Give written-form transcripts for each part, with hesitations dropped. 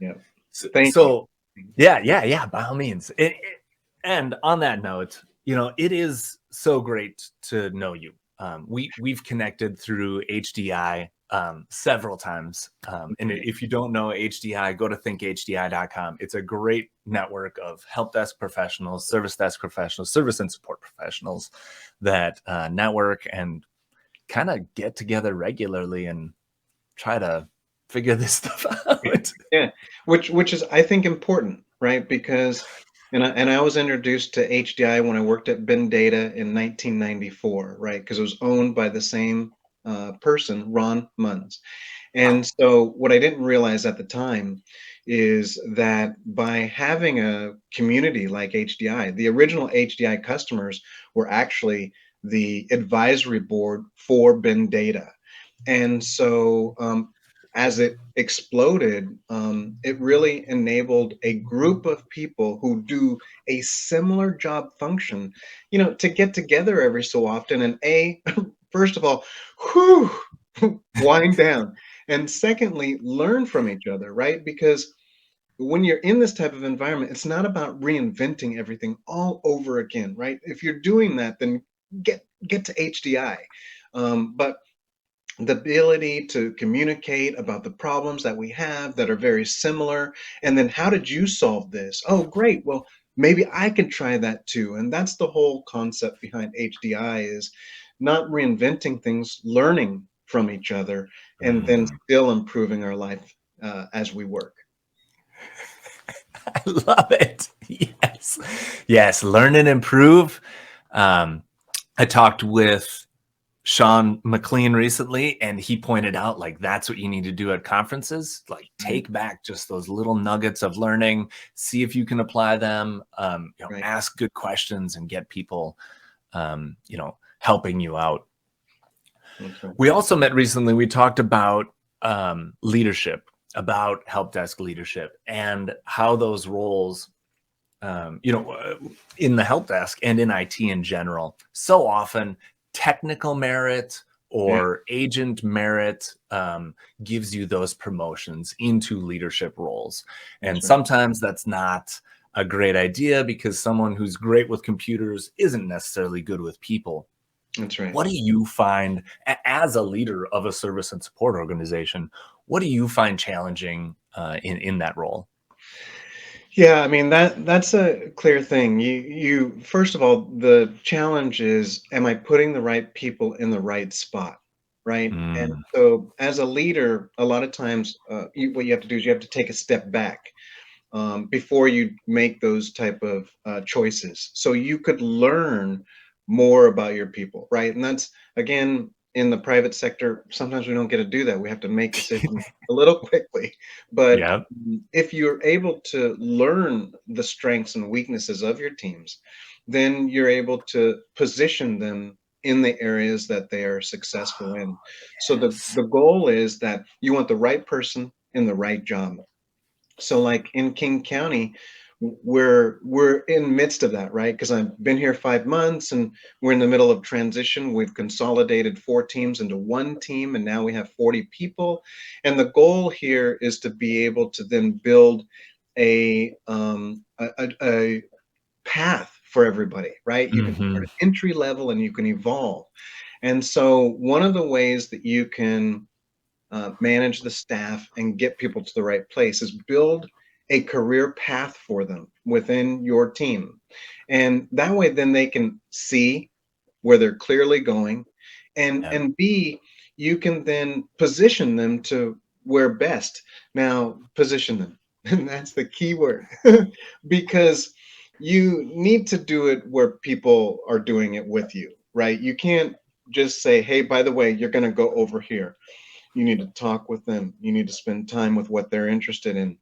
Yeah. So, Thank you. so yeah, by all means. And on that note, it is so great to know you. We've connected through HDI several times. And Okay. if you don't know HDI, go to thinkhdi.com. It's a great network of help desk professionals, service desk professionals, service and support professionals that network and kind of get together regularly and try to figure this stuff out. Yeah, which is I think important, right? Because and I was introduced to HDI when I worked at Ben Data in 1994, right? Because it was owned by the same person, Ron Munns. And so what I didn't realize at the time is that by having a community like HDI, the original HDI customers were actually the advisory board for Ben Data. And so as it exploded, it really enabled a group of people who do a similar job function, to get together every so often and first of all, whew, wind down. And secondly, learn from each other, right? Because when you're in this type of environment, it's not about reinventing everything all over again, right? If you're doing that, then get to HDI. But the ability to communicate about the problems that we have that are very similar, and then how did you solve this? Oh, great. Well, maybe I can try that too. And that's the whole concept behind HDI is not reinventing things, learning from each other, and then Mhm. still improving our life as we work. I love it. Yes. Yes. Learn and improve. Um, I talked with Sean McLean recently, and he pointed out like that's what you need to do at conferences. Like Right, take back just those little nuggets of learning, see if you can apply them, right. ask good questions and get people helping you out. That's right. We also met recently. We talked about leadership, about help desk leadership, and how those roles, in the help desk and in IT in general, so often technical merit Yeah, or agent merit gives you those promotions into leadership roles. And that's right. sometimes that's not a great idea because someone who's great with computers isn't necessarily good with people. That's right. What do you find as a leader of a service and support organization? What do you find challenging in that role? Yeah, I mean that's a clear thing. You first of all, the challenge is, am I putting the right people in the right spot, right? And Mm, so, as a leader, a lot of times, what you have to do is you have to take a step back before you make those type of choices, so you could learn more about your people, right? And that's again in the private sector. Sometimes we don't get to do that. We have to make decisions a little quickly, but yeah. if you're able to learn the strengths and weaknesses of your teams, then you're able to position them in the areas that they are successful in. So Yes. the goal is that you want the right person in the right job. So like in King County, we're in midst of that, right? Because I've been here 5 months and we're in the middle of transition. We've consolidated 4 teams into one team, and now we have 40 people. And the goal here is to be able to then build a path for everybody, right? You can Hmm. start at entry level and you can evolve. And so one of the ways that you can manage the staff, and get people to the right place is build a career path for them within your team. And that way, then they can see where they're clearly going. Yeah. And B, you can then position them to where best. Now, position them. And that's the key word because you need to do it where people are doing it with you, right? You can't just say, hey, by the way, you're going to go over here. You need to talk with them. You need to spend time with what they're interested in.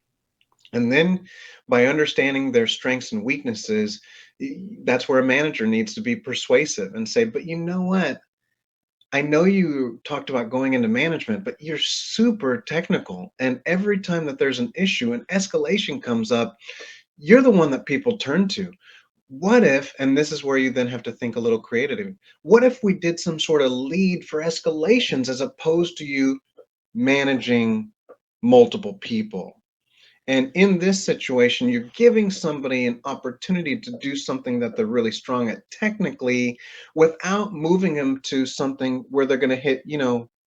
And then by understanding their strengths and weaknesses, that's where a manager needs to be persuasive and say, but you know what? I know you talked about going into management, but you're super technical. And every time that there's an issue, an escalation comes up, you're the one that people turn to. What if, and this is where you then have to think a little creative, what if we did some sort of lead for escalations as opposed to you managing multiple people? And in this situation, you're giving somebody an opportunity to do something that they're really strong at technically without moving them to something where they're going to hit,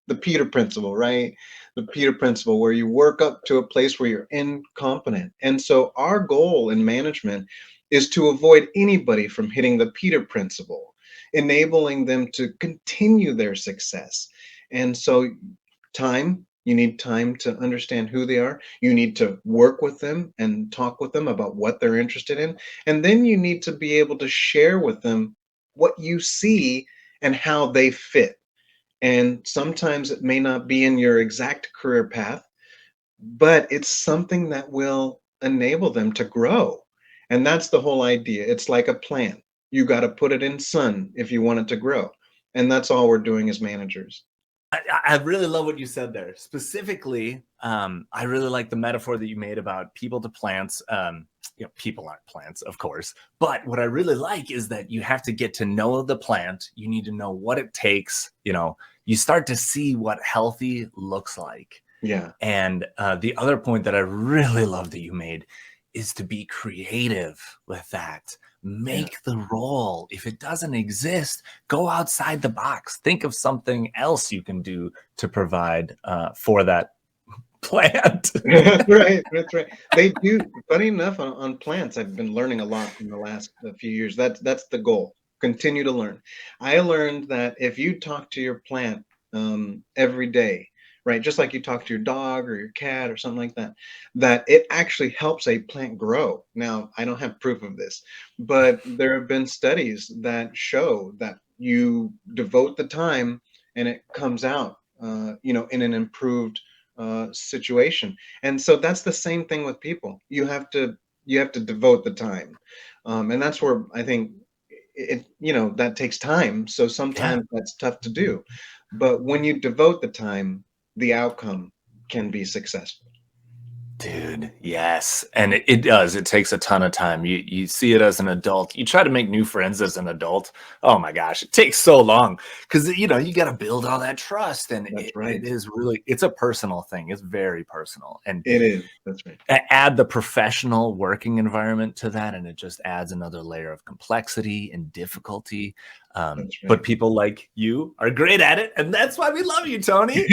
the Peter principle, right? The Peter principle, where you work up to a place where you're incompetent. And so our goal in management is to avoid anybody from hitting the Peter principle, enabling them to continue their success. And so you need time to understand who they are. You need to work with them and talk with them about what they're interested in. And then you need to be able to share with them what you see and how they fit. And sometimes it may not be in your exact career path, but it's something that will enable them to grow. And that's the whole idea. It's like a plant. You got to put it in sun if you want it to grow. And that's all we're doing as managers. I really love what you said there. Specifically, I really like the metaphor that you made about people to plants. People aren't plants, of course. But what I really like is that you have to get to know the plant. You need to know what it takes. You start to see what healthy looks like. Yeah. And the other point that I really love that you made is to be creative with that. Yeah. Make the role. If it doesn't exist, go outside the box. Think of something else you can do to provide for that plant. That's right. That's right. They do. Funny enough, on plants, I've been learning a lot in the last few years. That's the goal. Continue to learn. I learned that if you talk to your plant every day, right, just like you talk to your dog or your cat or something like that, that it actually helps a plant grow. Now, I don't have proof of this, but there have been studies that show that you devote the time and it comes out, in an improved situation. And so that's the same thing with people. You have to devote the time, and that's where I think that takes time. So Yeah. sometimes that's tough to do, but when you devote the time, the outcome can be successful. Dude, yes. And it does. It takes a ton of time. You see it as an adult. You try to make new friends as an adult. Oh my gosh, it takes so long because you got to build all that trust. And That's it right. is really, it's a personal thing. It's very personal. And It is. That's right. add the professional working environment to that, and it just adds another layer of complexity and difficulty. That's But right. people like you are great at it, and that's why we love you, Tony.